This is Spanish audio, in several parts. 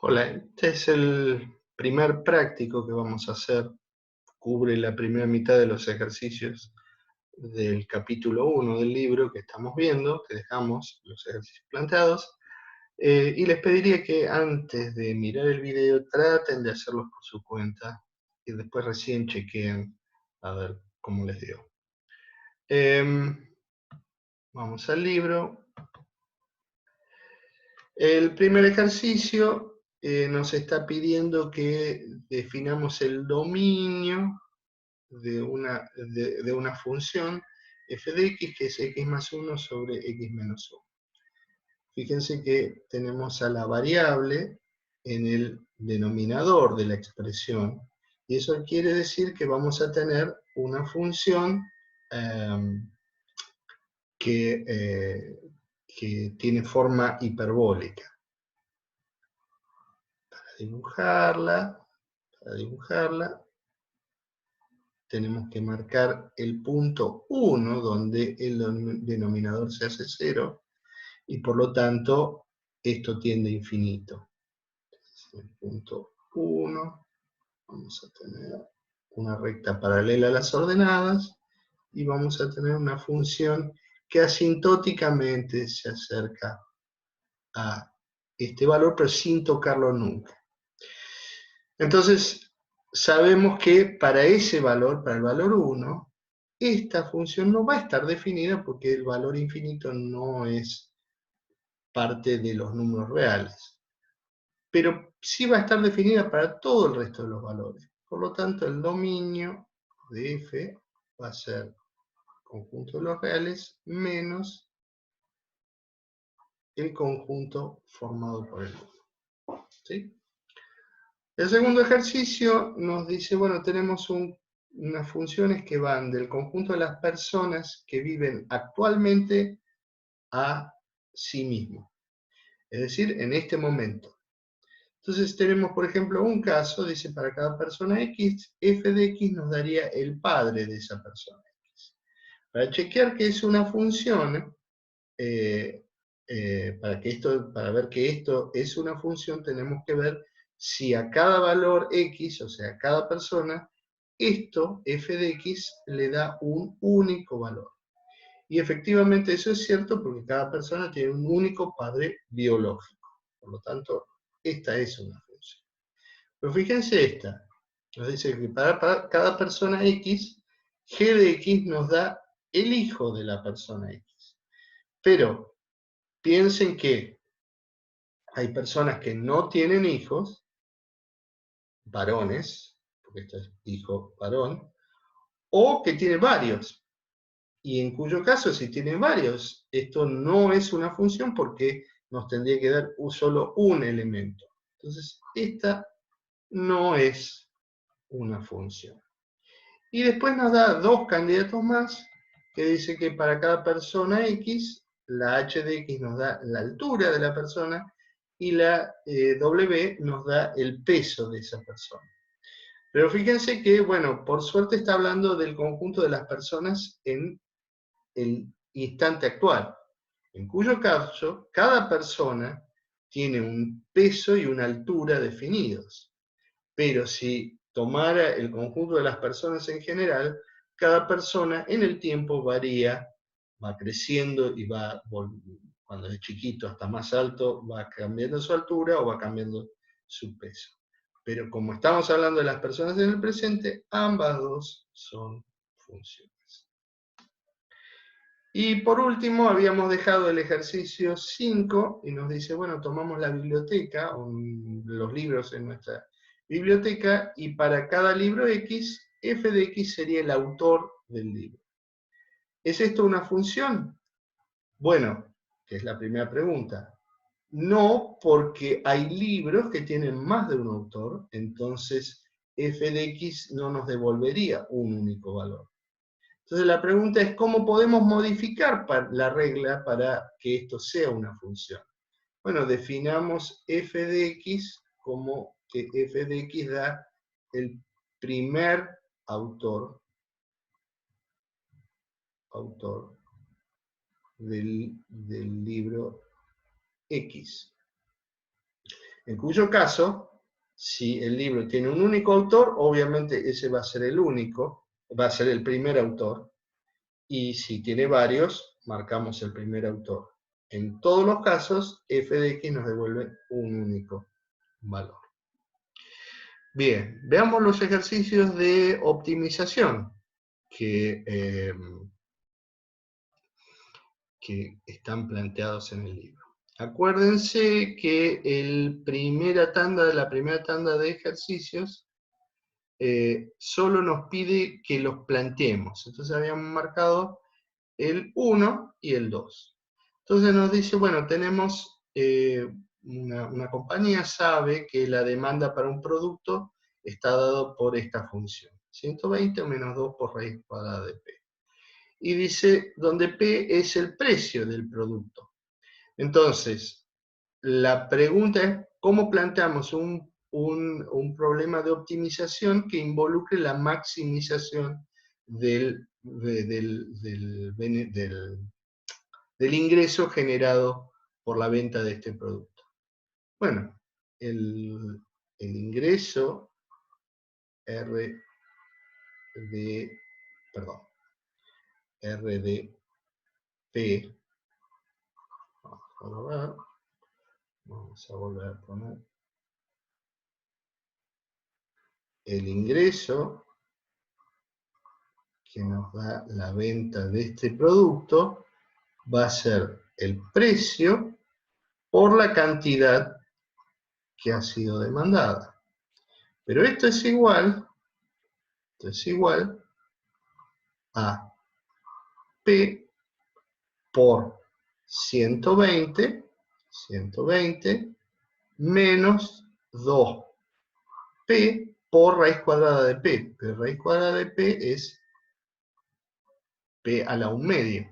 Hola, este es el primer práctico que vamos a hacer. Cubre la primera mitad de los ejercicios del capítulo 1 del libro que estamos viendo, que dejamos los ejercicios planteados. Y les pediría que antes de mirar el video traten de hacerlos por su cuenta y después recién chequeen a ver cómo les dio. Vamos al libro. El primer ejercicio nos está pidiendo que definamos el dominio de una función f de x, que es x más 1 sobre x menos 1. Fíjense que tenemos a la variable en el denominador de la expresión, y eso quiere decir que vamos a tener una función que, que tiene forma hiperbólica. Para dibujarla, tenemos que marcar el punto 1, donde el denominador se hace 0, y por lo tanto esto tiende a infinito. El punto 1, vamos a tener una recta paralela a las ordenadas, y vamos a tener una función que asintóticamente se acerca a este valor, pero sin tocarlo nunca. Entonces, sabemos que para ese valor, para el valor 1, esta función no va a estar definida porque el valor infinito no es parte de los números reales. Pero sí va a estar definida para todo el resto de los valores. Por lo tanto, el dominio de f va a ser el conjunto de los reales menos el conjunto formado por el 1. ¿Sí? El segundo ejercicio nos dice, bueno, tenemos unas funciones que van del conjunto de las personas que viven actualmente a sí mismo, es decir, en este momento. Entonces tenemos, por ejemplo, un caso, dice, para cada persona X, f de X nos daría el padre de esa persona X. Para chequear que es una función, para ver que esto es una función, tenemos que ver si a cada valor X, o sea, a cada persona, esto, f de X, le da un único valor. Y efectivamente eso es cierto porque cada persona tiene un único padre biológico. Por lo tanto, esta es una función. Pero fíjense esta. Nos dice que para cada persona X, g de X nos da el hijo de la persona X. Pero piensen que hay personas que no tienen hijos, varones, porque esto es hijo varón, o que tienen varios. Y en cuyo caso, si tienen varios, esto no es una función porque nos tendría que dar solo un elemento. Entonces, esta no es una función. Y después nos da dos candidatos más, que dice que para cada persona X, la h de X nos da la altura de la persona, y la W nos da el peso de esa persona. Pero fíjense que, bueno, por suerte está hablando del conjunto de las personas en el instante actual, en cuyo caso cada persona tiene un peso y una altura definidos. Pero si tomara el conjunto de las personas en general, cada persona en el tiempo varía, va creciendo y cuando es chiquito hasta más alto, va cambiando su altura o va cambiando su peso. Pero como estamos hablando de las personas en el presente, ambas dos son funciones. Y por último, habíamos dejado el ejercicio 5 y nos dice, bueno, tomamos la biblioteca, los libros en nuestra biblioteca, y para cada libro X, f de X sería el autor del libro. ¿Es esto una función? Bueno, que es la primera pregunta. No, porque hay libros que tienen más de un autor, entonces f de X no nos devolvería un único valor. Entonces la pregunta es, ¿cómo podemos modificar la regla para que esto sea una función? Bueno, definamos f de x como que f de x da el primer autor del libro X. En cuyo caso, si el libro tiene un único autor, obviamente ese va a ser el único, va a ser el primer autor, y si tiene varios, marcamos el primer autor. En todos los casos, f de x nos devuelve un único valor. Bien, veamos los ejercicios de optimización que están planteados en el libro. Acuérdense que la primera tanda de ejercicios solo nos pide que los planteemos. Entonces habíamos marcado el 1 y el 2. Entonces nos dice, bueno, tenemos una compañía sabe que la demanda para un producto está dado por esta función. 120 menos 2 por raíz cuadrada de P. Y dice, donde P es el precio del producto. Entonces, la pregunta es, ¿cómo planteamos un problema de optimización que involucre la maximización del ingreso generado por la venta de este producto? Bueno, el ingreso R de P, vamos a volver a poner el ingreso que nos da la venta de este producto va a ser el precio por la cantidad que ha sido demandada. Pero esto es igual a P por 120 menos 2P por raíz cuadrada de P. Pero raíz cuadrada de P es P a la 1/2.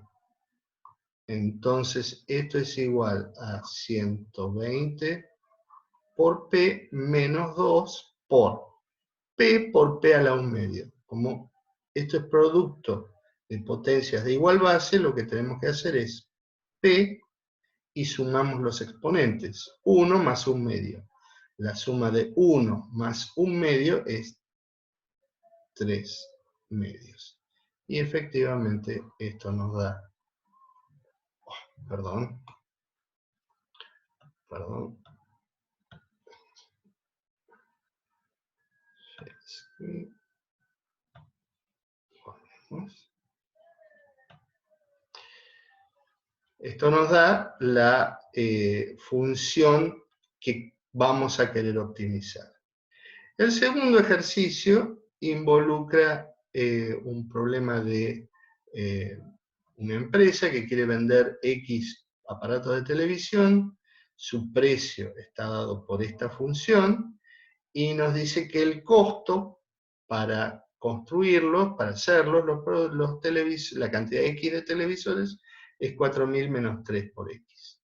Entonces, esto es igual a 120 por P menos 2 por P a la 1/2. Como esto es producto de potencias de igual base, lo que tenemos que hacer es P y sumamos los exponentes. 1 más 1/2. La suma de 1 más 1/2 es 3/2. Y efectivamente esto nos da... Perdón. Esto nos da la función que vamos a querer optimizar. El segundo ejercicio involucra un problema de una empresa que quiere vender X aparatos de televisión, su precio está dado por esta función, y nos dice que el costo para construirlos, para hacerlos, la cantidad X de televisores es 4.000 menos 3 por X.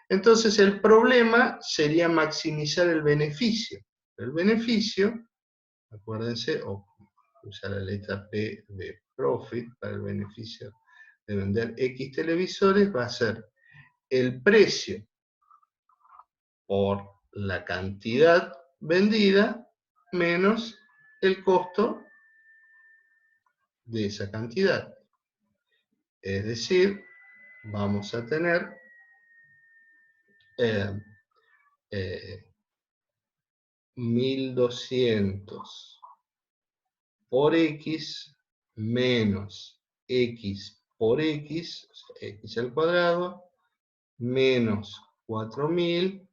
Entonces el problema sería maximizar el beneficio. El beneficio, acuérdense, o usar la letra P de profit para el beneficio de vender X televisores, va a ser el precio por la cantidad vendida menos el costo de esa cantidad. Es decir, vamos a tener 1200 por X menos X por X, o sea, X al cuadrado, menos 4000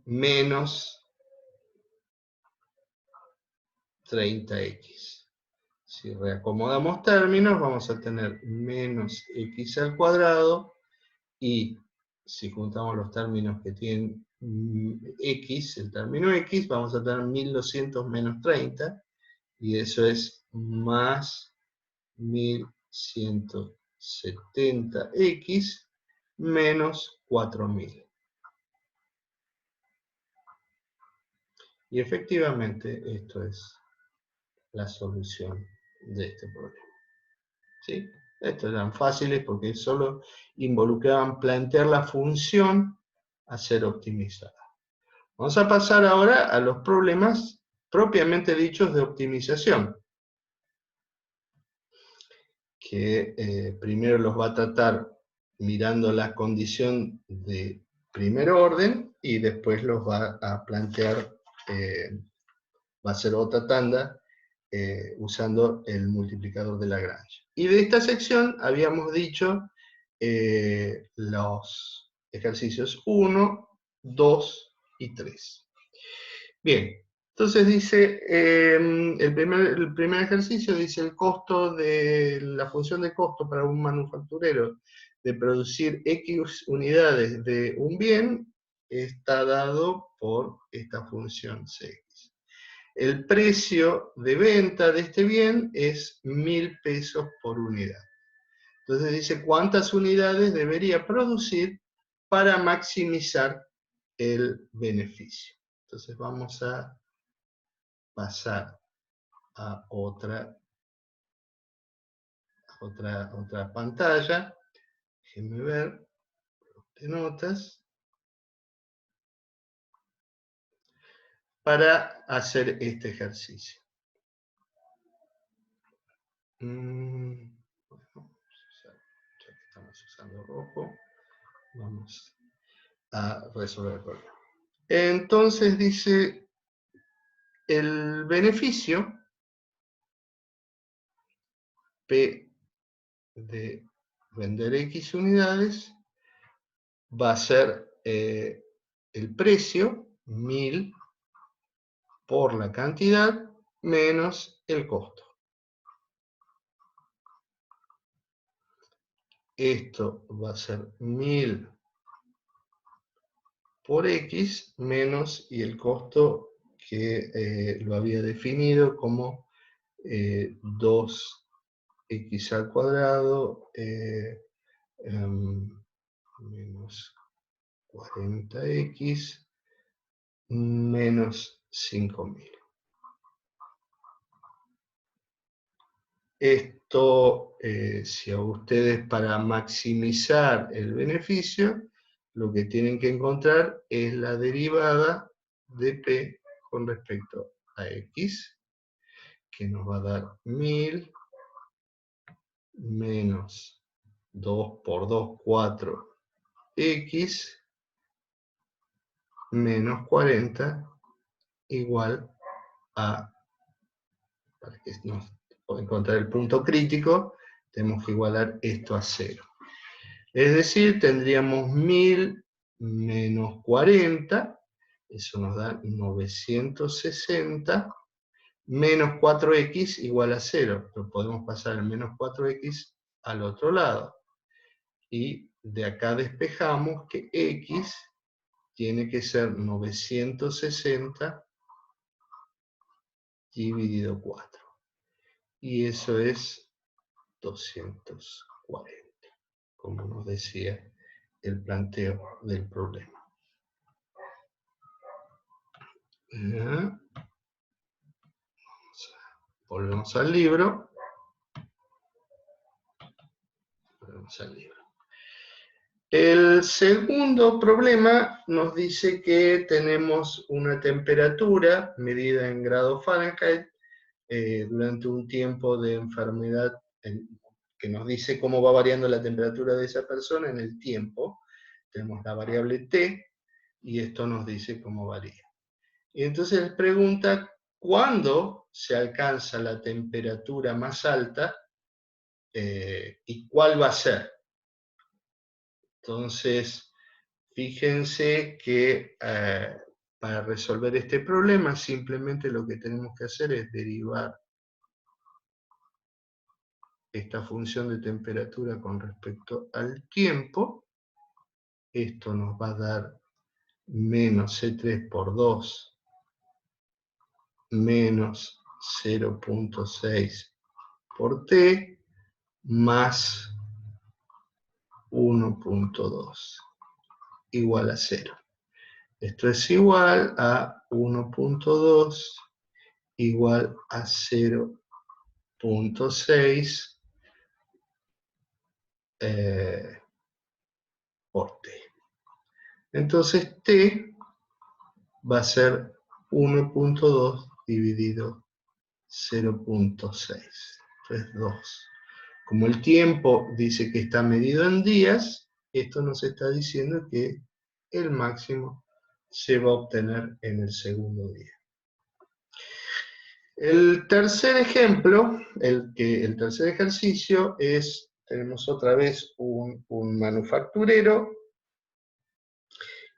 menos 30x. Si reacomodamos términos, vamos a tener menos x al cuadrado, y si juntamos los términos que tienen x, el término x, vamos a tener 1200 menos 30, y eso es más 1170x menos 4000. Y efectivamente esto es la solución de este problema. ¿Sí? Estos eran fáciles porque solo involucraban plantear la función a ser optimizada. Vamos a pasar ahora a los problemas propiamente dichos de optimización, que primero los va a tratar mirando la condición de primer orden y después los va a plantear, va a ser otra tanda usando el multiplicador de Lagrange. Y de esta sección habíamos dicho los ejercicios 1, 2 y 3. Bien, entonces dice, el primer ejercicio dice el costo de la función de costo para un manufacturero de producir X unidades de un bien está dado por esta función Cx. El precio de venta de este bien es 1.000 pesos por unidad. Entonces dice cuántas unidades debería producir para maximizar el beneficio. Entonces vamos a pasar a otra pantalla. Déjenme ver, de notas, para hacer este ejercicio. Bueno, ya que estamos usando rojo, vamos a resolver el problema. Entonces dice, el beneficio P de vender X unidades va a ser el precio, 1.000, por la cantidad menos el costo. Esto va a ser 1.000 por X menos, y el costo que lo había definido como 2x al cuadrado menos 40x menos 5.000. Esto, si a ustedes para maximizar el beneficio, lo que tienen que encontrar es la derivada de P con respecto a X, que nos va a dar 1.000 menos 2 por 2, 4x menos 40 igual a, para que nos encontrar el punto crítico, tenemos que igualar esto a 0. Es decir, tendríamos 1.000 menos 40, eso nos da 960, menos 4x igual a 0. Pero podemos pasar el menos 4x al otro lado. Y de acá despejamos que x tiene que ser 960 dividido 4. Y eso es 240, como nos decía el planteo del problema. Volvemos al libro. El segundo problema nos dice que tenemos una temperatura medida en grados Fahrenheit durante un tiempo de enfermedad que nos dice cómo va variando la temperatura de esa persona en el tiempo. Tenemos la variable T y esto nos dice cómo varía. Y entonces les pregunta cuándo se alcanza la temperatura más alta y cuál va a ser. Entonces, fíjense que para resolver este problema simplemente lo que tenemos que hacer es derivar esta función de temperatura con respecto al tiempo. Esto nos va a dar menos C3 por 2 menos 0.6 por T más 1.2 igual a 0. Esto es igual a 1.2 igual a 0.6 por t. Entonces t va a ser 1.2 dividido 0.6. Esto es 2. Como el tiempo dice que está medido en días, esto nos está diciendo que el máximo se va a obtener en el segundo día. El tercer ejemplo, el tercer ejercicio es, tenemos otra vez un manufacturero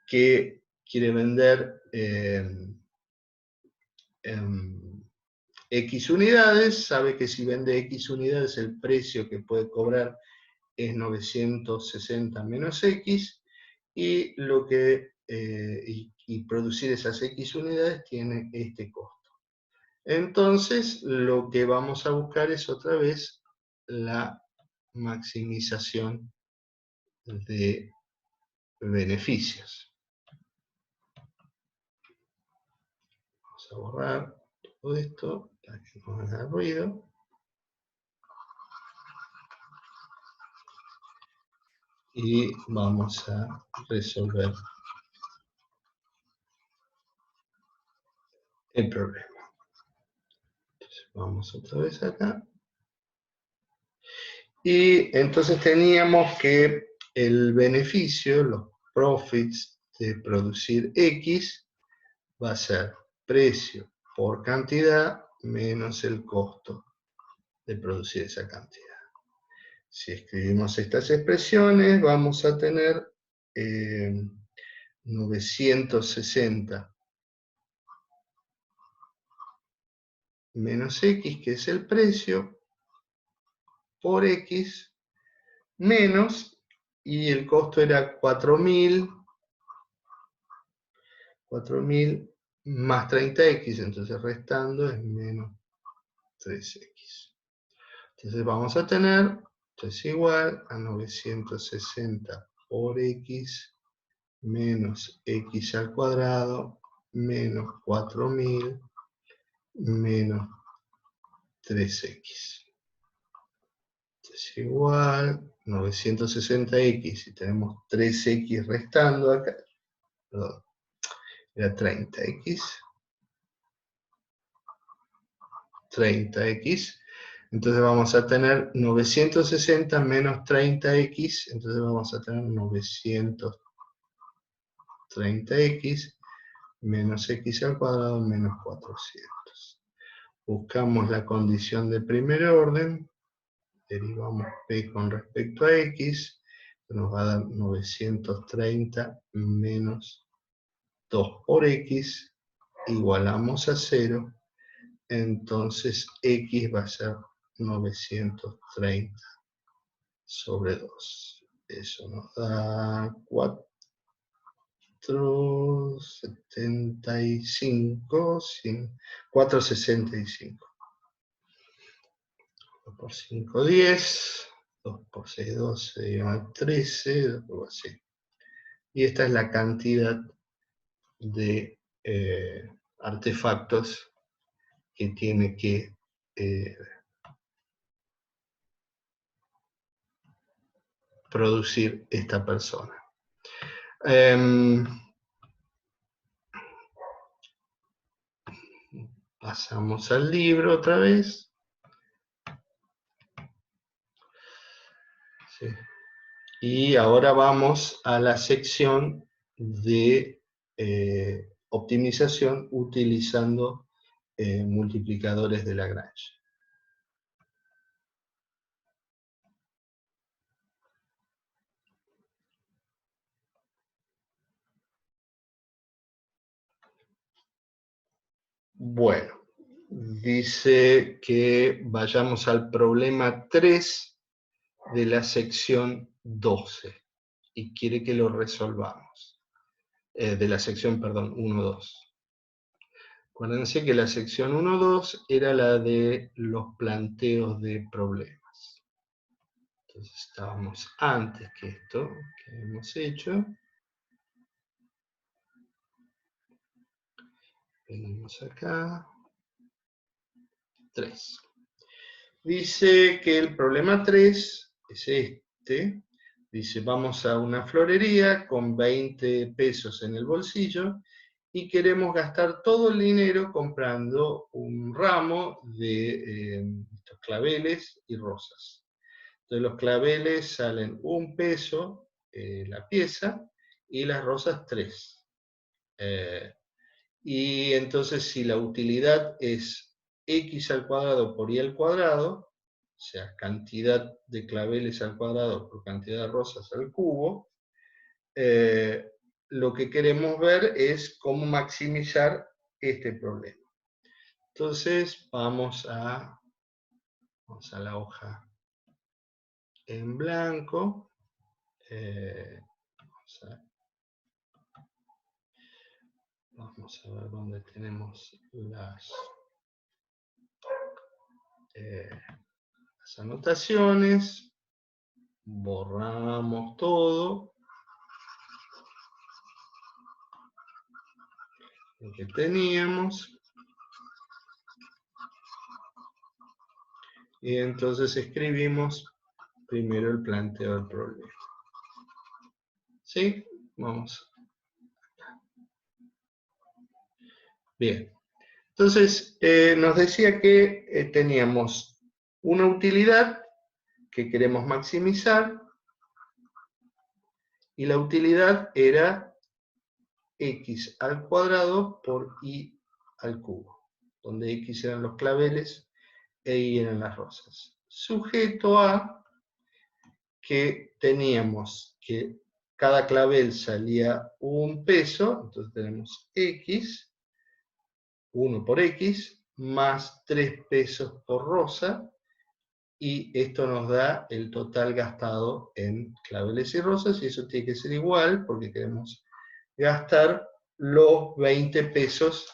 que quiere vender X unidades, sabe que si vende X unidades el precio que puede cobrar es 960 menos X, y producir esas X unidades tiene este costo. Entonces, lo que vamos a buscar es otra vez la maximización de beneficios. Vamos a borrar todo esto para que no haga ruido. Y vamos a resolver el problema. Entonces, vamos otra vez acá. Y entonces teníamos que el beneficio, los profits de producir X, va a ser precio por cantidad menos el costo de producir esa cantidad. Si escribimos estas expresiones, vamos a tener 960 menos X, que es el precio, por X, menos, y el costo era 4.000 más 30X, entonces restando es menos 3X. Entonces vamos a tener, esto es igual a 960 por X menos X al cuadrado menos 4.000 menos 3X. Es igual 960X, y tenemos 3X restando acá, perdón, era 30X, entonces vamos a tener 960 menos 30X, entonces vamos a tener 930X menos X al cuadrado menos 400. Buscamos la condición de primer orden, derivamos P con respecto a X, nos va a dar 930 menos 2 por X, igualamos a 0, entonces X va a ser 930 sobre 2. Eso nos da 475, 465. 2 por 5, 10. 2 por 6, 12, 13, algo así. Y esta es la cantidad de artefactos que tiene que producir esta persona. Pasamos al libro otra vez. Sí. Y ahora vamos a la sección de optimización utilizando multiplicadores de Lagrange. Bueno, dice que vayamos al problema 3 de la sección 12 y quiere que lo resolvamos. De la sección, perdón, 1-2. Acuérdense que la sección 1-2 era la de los planteos de problemas. Entonces estábamos antes que esto que hemos hecho. Venimos acá. 3. Dice que el problema 3 es este. ¿sí? Dice, vamos a una florería con 20 pesos en el bolsillo y queremos gastar todo el dinero comprando un ramo de estos claveles y rosas. Entonces los claveles salen 1 peso la pieza y las rosas 3. Y entonces si la utilidad es x al cuadrado por y al cuadrado, o sea, cantidad de claveles al cuadrado por cantidad de rosas al cubo, lo que queremos ver es cómo maximizar este problema. Entonces vamos a la hoja en blanco. Vamos a ver dónde tenemos las anotaciones. Borramos todo lo que teníamos. Y entonces escribimos primero el planteo del problema. ¿Sí? Vamos. Bien. Entonces, nos decía que teníamos una utilidad que queremos maximizar, y la utilidad era x al cuadrado por y al cubo, donde x eran los claveles e y eran las rosas. Sujeto a que teníamos que cada clavel salía 1 peso, entonces tenemos x, 1 por x, más 3 pesos por rosa, y esto nos da el total gastado en claveles y rosas, y eso tiene que ser igual, porque queremos gastar los 20 pesos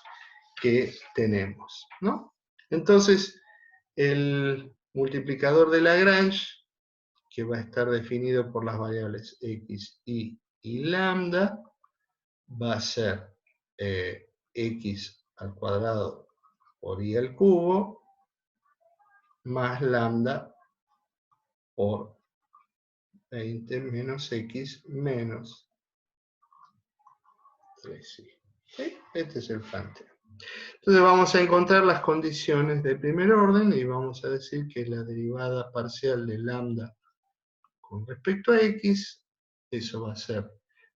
que tenemos, ¿no? Entonces, el multiplicador de Lagrange, que va a estar definido por las variables x, y lambda, va a ser x al cuadrado por y al cubo, más lambda por 20 menos x menos 3i. ¿Sí? Este es el planteo. Entonces vamos a encontrar las condiciones de primer orden y vamos a decir que la derivada parcial de lambda con respecto a x, eso va a ser,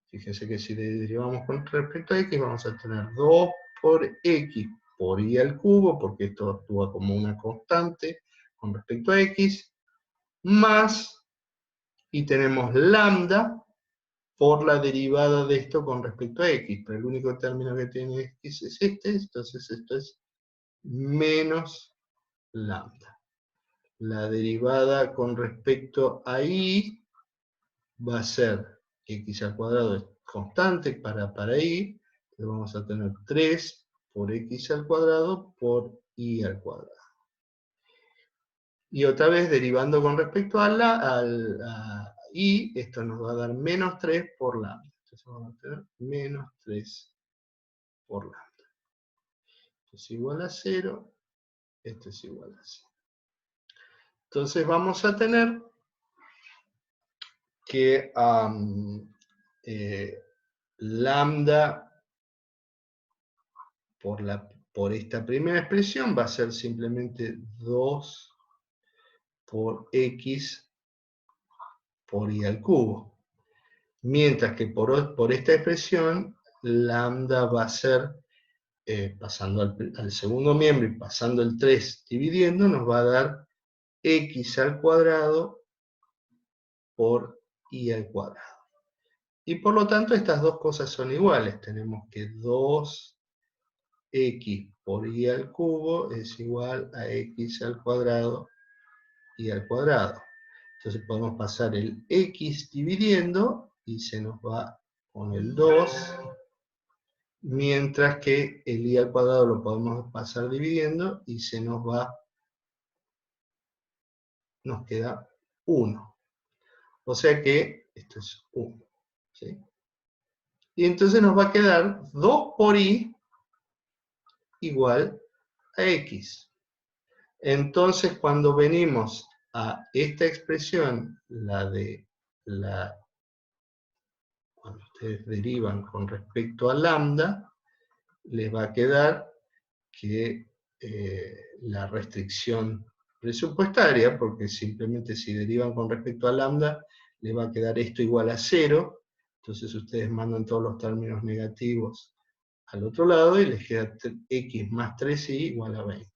fíjense que si le derivamos con respecto a x, vamos a tener 2 por x por y al cubo, porque esto actúa como una constante con respecto a x, más, y tenemos lambda por la derivada de esto con respecto a x, pero el único término que tiene x es este, entonces esto es menos lambda. La derivada con respecto a y va a ser x al cuadrado, es constante para y, entonces vamos a tener 3 por x al cuadrado por y al cuadrado. Y otra vez derivando con respecto a y, esto nos va a dar menos 3 por lambda. Entonces vamos a tener menos 3 por lambda. Esto es igual a 0, esto es igual a 0. Entonces vamos a tener que lambda por esta primera expresión va a ser simplemente 2 por x por y al cubo. Mientras que por esta expresión, lambda va a ser, pasando al segundo miembro y pasando el 3 dividiendo, nos va a dar x al cuadrado por y al cuadrado. Y por lo tanto estas dos cosas son iguales. Tenemos que 2x por y al cubo es igual a x al cuadrado y al cuadrado. Entonces podemos pasar el x dividiendo y se nos va con el 2, mientras que el y al cuadrado lo podemos pasar dividiendo y se nos va, nos queda 1. O sea que esto es 1. ¿Sí? Y entonces nos va a quedar 2 por y igual a x. Entonces cuando venimos a esta expresión, cuando ustedes derivan con respecto a lambda, les va a quedar que la restricción presupuestaria, porque simplemente si derivan con respecto a lambda, les va a quedar esto igual a 0, entonces ustedes mandan todos los términos negativos al otro lado y les queda x más 3y igual a 20.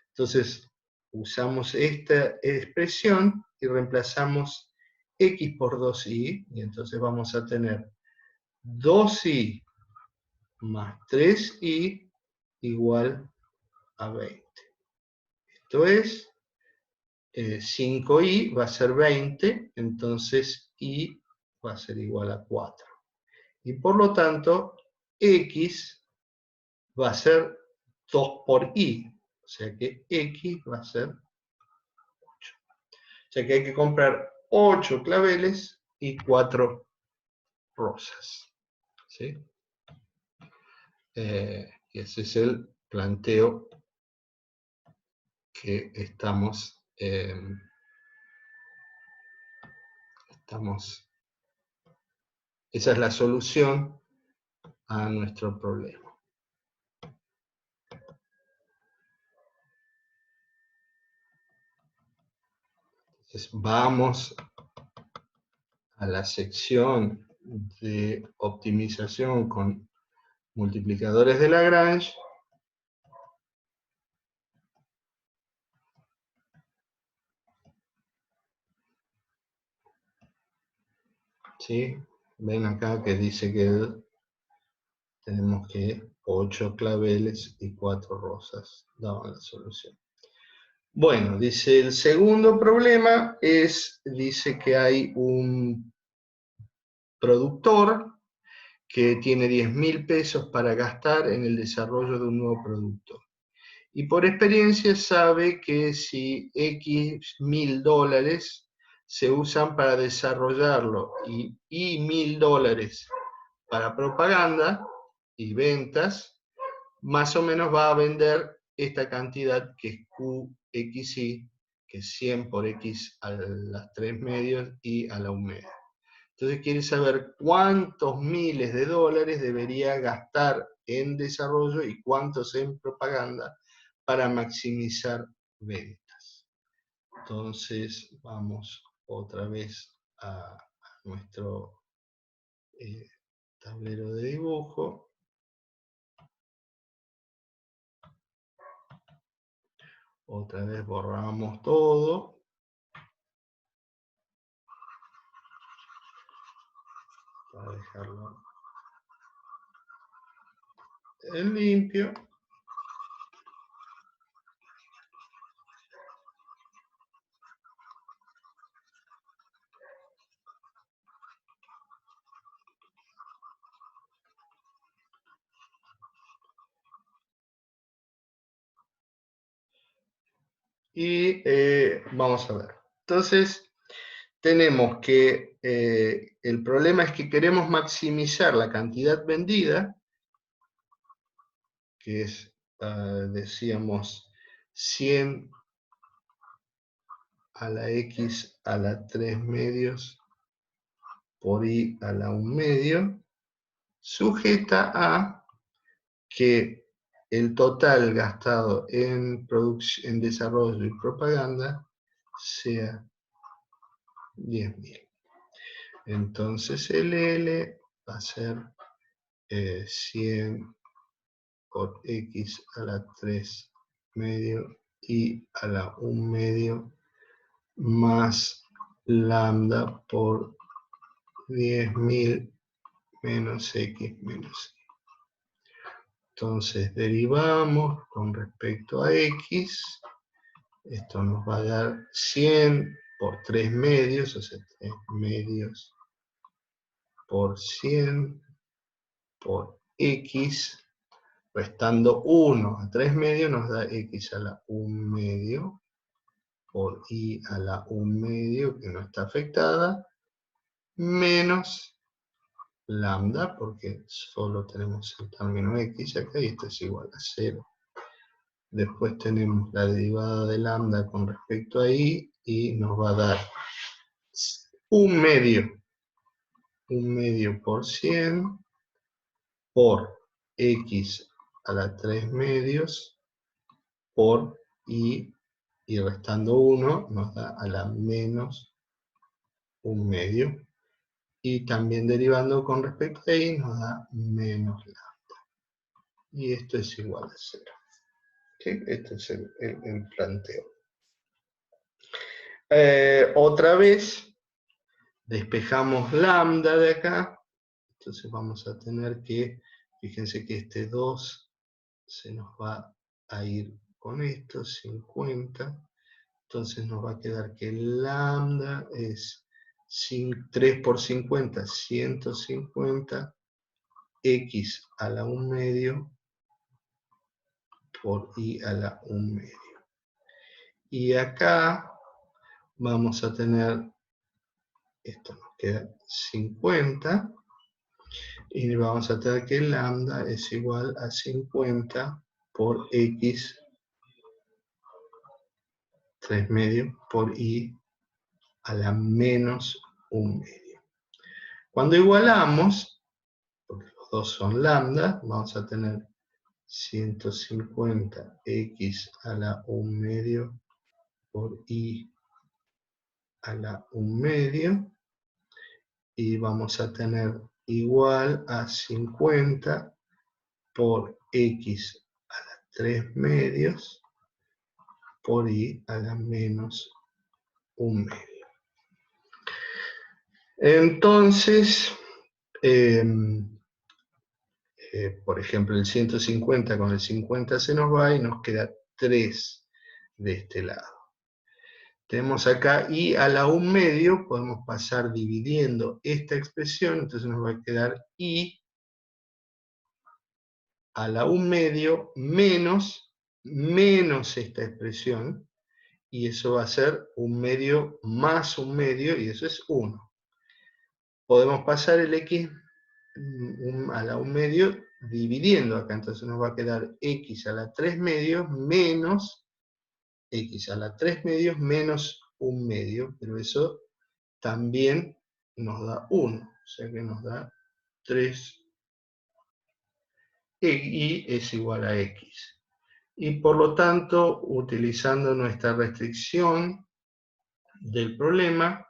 Entonces, usamos esta expresión y reemplazamos x por 2y, y entonces vamos a tener 2y más 3y igual a 20. Esto es, 5y va a ser 20, entonces y va a ser igual a 4. Y por lo tanto, x va a ser 2 por y, o sea que x va a ser 8. O sea que hay que comprar 8 claveles y 4 rosas. ¿Sí? Y ese es el planteo que estamos esa es la solución a nuestro problema. Entonces vamos a la sección de optimización con multiplicadores de Lagrange. ¿Sí? Ven acá que dice que tenemos que 8 claveles y 4 rosas daban la solución. Bueno, dice el segundo problema dice que hay un productor que tiene 10.000 pesos para gastar en el desarrollo de un nuevo producto. Y por experiencia sabe que si X $1.000 se usan para desarrollarlo y $1.000 para propaganda y ventas, más o menos va a vender esta cantidad que es QXY, que es 100 por X a las 3 medios y a la 1 medio. Entonces quiere saber cuántos miles de dólares debería gastar en desarrollo y cuántos en propaganda para maximizar ventas. Entonces vamos otra vez a nuestro tablero de dibujo. Otra vez borramos todo. Para dejarlo en limpio. Y vamos a ver. Entonces, tenemos que el problema es que queremos maximizar la cantidad vendida, que es, decíamos, 100 a la x a la 3 medios por y a la 1 medio, sujeta a que el total gastado en desarrollo y propaganda sea 10.000. Entonces el L va a ser 100 por x a la 3 medio y a la 1 medio más lambda por 10.000 menos x menos y. Entonces derivamos con respecto a x. Esto nos va a dar 100 por 3 medios, o sea, 3 medios por 100 por x, restando 1 a 3 medios nos da x a la 1 medio por y a la 1 medio, que no está afectada, menos lambda, porque solo tenemos el término x acá, y esto es igual a 0. Después tenemos la derivada de lambda con respecto a y y nos va a dar un medio por 100 por x a la 3 medios por y restando 1 nos da a la menos un medio. Y también derivando con respecto a y nos da menos lambda. Y esto es igual a 0. ¿Sí? Este es el planteo. Otra vez, despejamos lambda de acá. Entonces vamos a tener que, fíjense que este 2 se nos va a ir con esto, 50. Entonces nos va a quedar que lambda es 3 por 50, 150, x a la 1 medio por y a la 1 medio. Y acá vamos a tener, esto nos queda 50, y vamos a tener que lambda es igual a 50 por x 3 medios por y a la menos 1 medio. Cuando igualamos, porque los dos son lambda, vamos a tener 150 x a la 1 medio por y a la 1 medio, y vamos a tener igual a 50 por x a la 3 medios por y a la menos 1 medio. Entonces, por ejemplo, el 150 con el 50 se nos va y nos queda 3 de este lado. Tenemos acá y a la 1 medio, podemos pasar dividiendo esta expresión, entonces nos va a quedar y a la 1 medio menos esta expresión, y eso va a ser 1 medio más 1 medio, y eso es 1. Podemos pasar el x a la 1 medio dividiendo acá, entonces nos va a quedar x a la 3 medios menos x a la 3 medios menos 1 medio, pero eso también nos da 1, o sea que nos da 3, y es igual a x. Y por lo tanto, utilizando nuestra restricción del problema,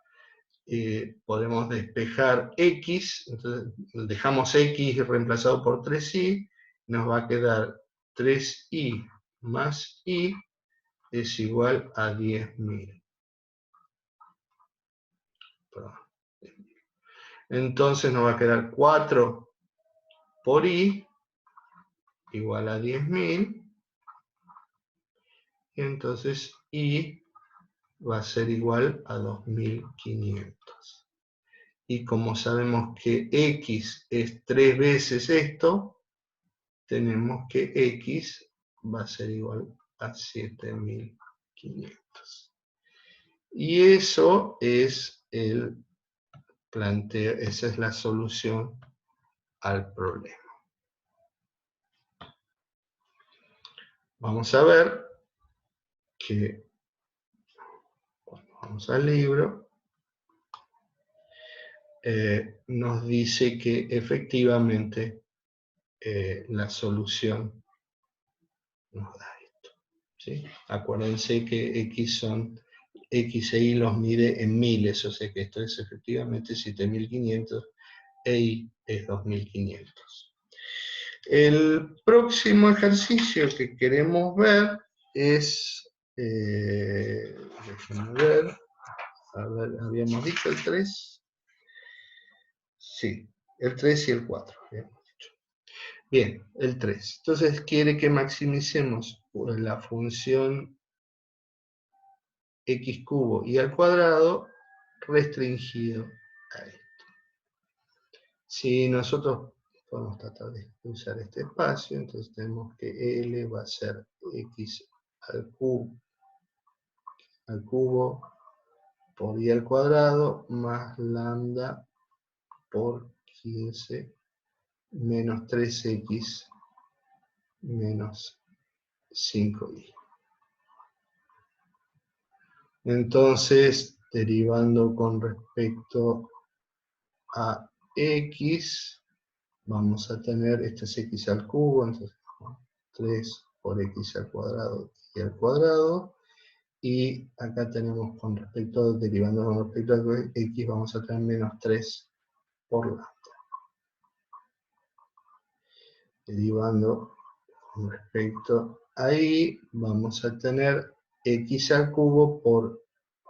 podemos despejar x, entonces dejamos x reemplazado por 3y, nos va a quedar 3y más y es igual a 10.000. Entonces nos va a quedar 4 por y igual a 10.000, y entonces y va a ser igual a 2.500. Y como sabemos que x es 3 veces esto, tenemos que x va a ser igual a 7.500. Y eso es el planteo, esa es la solución al problema. Vamos a ver que cuando vamos al libro, nos dice que efectivamente la solución nos da esto. ¿Sí? Acuérdense que x e y los mide en miles, o sea que esto es efectivamente 7.500 e y es 2.500. El próximo ejercicio que queremos ver es, déjenme ver, a ver, habíamos dicho el 3, sí, el 3 y el 4, habíamos dicho. Bien, el 3. Entonces quiere que maximicemos la función x cubo y al cuadrado restringido a esto. Si nosotros podemos tratar de usar este espacio, entonces tenemos que L va a ser x al cubo por y al cuadrado más lambda por 15 menos 3x menos 5y. Entonces, derivando con respecto a x, vamos a tener, este es x al cubo, entonces 3 por x al cuadrado y al cuadrado, y acá tenemos con respecto, derivando con respecto a x, vamos a tener menos 3 por lambda. Derivando con respecto a y, vamos a tener x al cubo por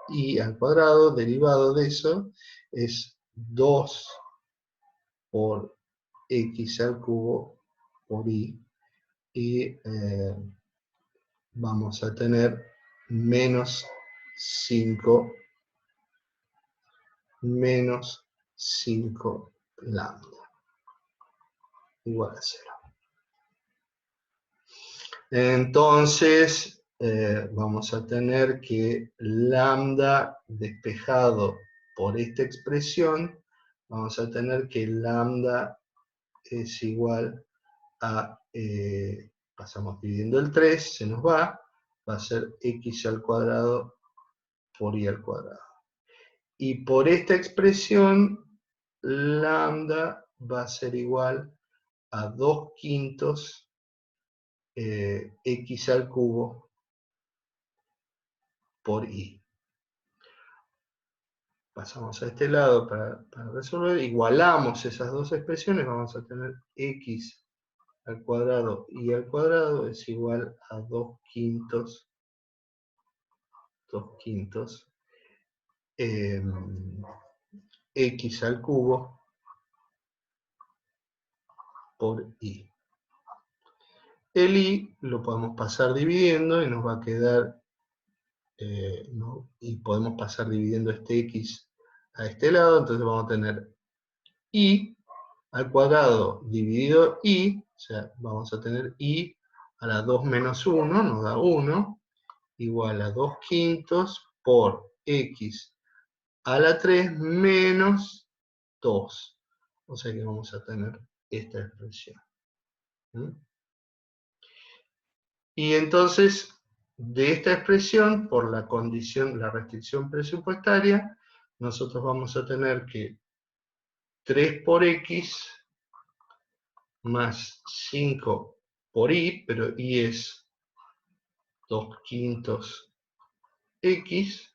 y al cuadrado, derivado de eso, es 2 por x al cubo por y, y vamos a tener menos 5 lambda, igual a 0. Entonces, vamos a tener que lambda despejado por esta expresión, vamos a tener que lambda es igual a, pasamos dividiendo el 3, se nos va a ser x al cuadrado por y al cuadrado. Y por esta expresión, lambda va a ser igual a 2/5 x al cubo por y. Pasamos a este lado para resolver, igualamos esas dos expresiones, vamos a tener x al cuadrado y al cuadrado es igual a 2/5 x al cubo por y. El y lo podemos pasar dividiendo y nos va a quedar, ¿no? Y podemos pasar dividiendo este x a este lado, entonces vamos a tener y al cuadrado dividido y, o sea, vamos a tener y a la 2 menos 1, nos da 1, igual a 2/5 por x a la 3 menos 2. O sea que vamos a tener esta expresión. ¿Mm? Y entonces, de esta expresión, por la condición, la restricción presupuestaria, nosotros vamos a tener que 3 por x más 5 por y, pero y es 2/5 x,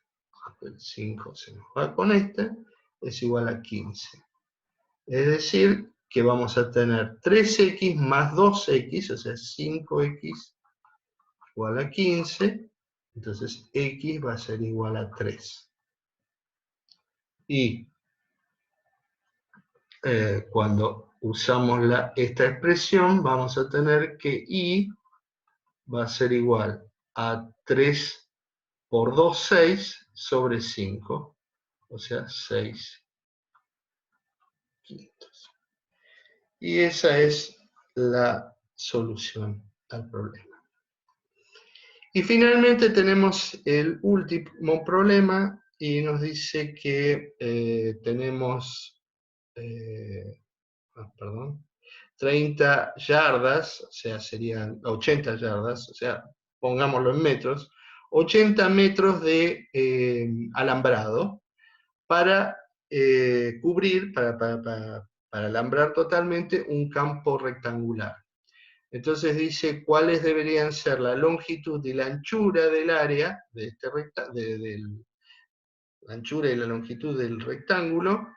el 5 se nos va con este, es igual a 15. Es decir, que vamos a tener 3x más 2x, o sea, 5x igual a 15, entonces x va a ser igual a 3. Y cuando usamos esta expresión, vamos a tener que y va a ser igual a 3 por 2, 6 sobre 5, o sea, 6/5. Y esa es la solución al problema. Y finalmente tenemos el último problema y nos dice que tenemos 30 yardas, o sea, serían 80 yardas, o sea, pongámoslo en metros, 80 metros de alambrado para cubrir, para alambrar totalmente un campo rectangular. Entonces dice cuáles deberían ser la longitud y la anchura del área, de este la anchura y la longitud del rectángulo,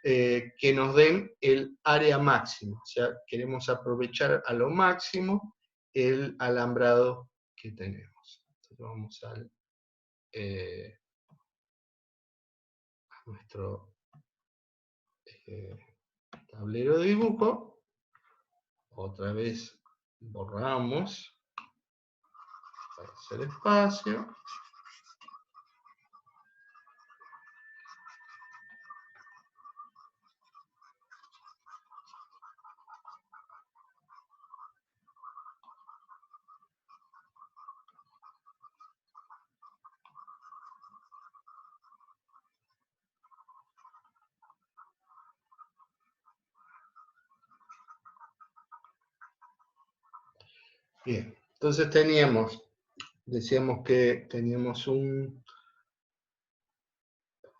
que nos den el área máxima. O sea, queremos aprovechar a lo máximo el alambrado que tenemos. Entonces vamos a nuestro tablero de dibujo. Otra vez borramos para hacer espacio. Bien, entonces decíamos que teníamos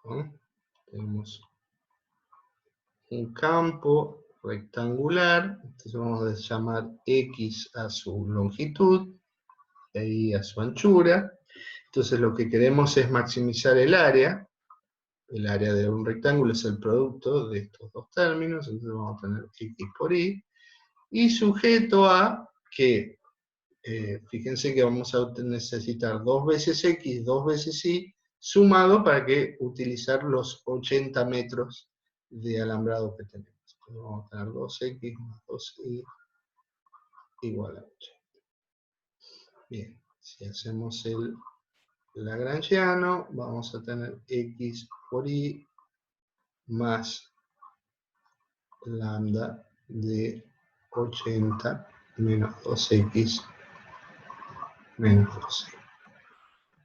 ¿no? Tenemos un campo rectangular, entonces vamos a llamar X a su longitud, y a su anchura. Entonces lo que queremos es maximizar el área. El área de un rectángulo es el producto de estos dos términos, entonces vamos a tener X por Y. Y sujeto a que, fíjense que vamos a necesitar 2 veces X, 2 veces Y, sumado para que utilizar los 80 metros de alambrado que tenemos. Entonces vamos a tener 2X más 2Y igual a 80. Bien, si hacemos el lagrangiano, vamos a tener X por Y más lambda de 80 menos 2X menos 12.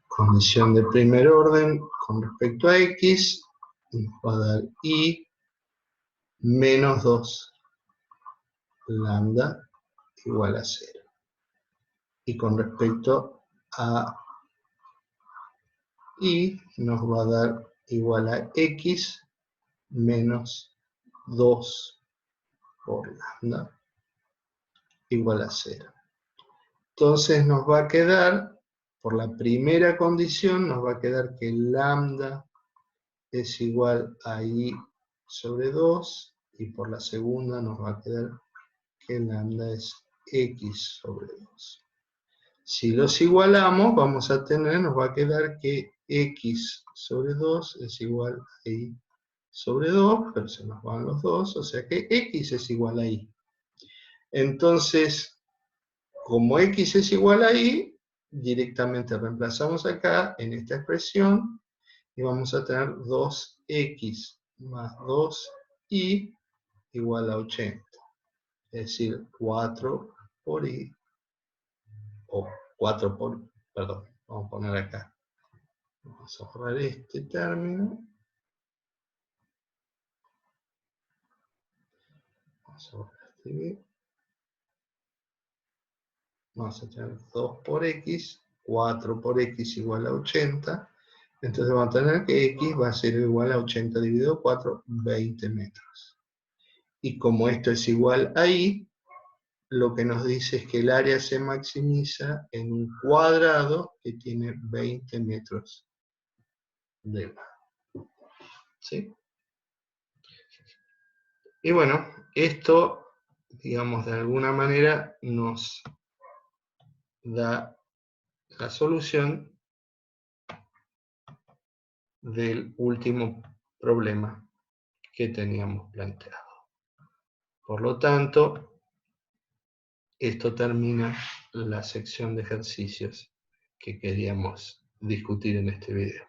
Condición de primer orden con respecto a X nos va a dar Y menos 2 lambda igual a 0. Y con respecto a Y nos va a dar igual a X menos 2 por lambda igual a 0. Entonces nos va a quedar, por la primera condición, nos va a quedar que lambda es igual a I sobre 2, y por la segunda nos va a quedar que lambda es X sobre 2. Si los igualamos, vamos a tener, nos va a quedar que X sobre 2 es igual a Y sobre 2, pero se nos van los dos, o sea que X es igual a Y. Entonces, como X es igual a Y, directamente reemplazamos acá en esta expresión y vamos a tener 2X más 2Y igual a 80. Es decir, 4 por Y, o 4 por, perdón, vamos a poner acá. Vamos a borrar este término. Vamos a borrar este B. Vamos a tener 2 por X, 4 por X igual a 80. Entonces vamos a tener que X va a ser igual a 80 dividido 4, 20 metros. Y como esto es igual a Y, lo que nos dice es que el área se maximiza en un cuadrado que tiene 20 metros de lado. ¿Sí? Y bueno, esto, digamos, de alguna manera nos da la solución del último problema que teníamos planteado. Por lo tanto, esto termina la sección de ejercicios que queríamos discutir en este video.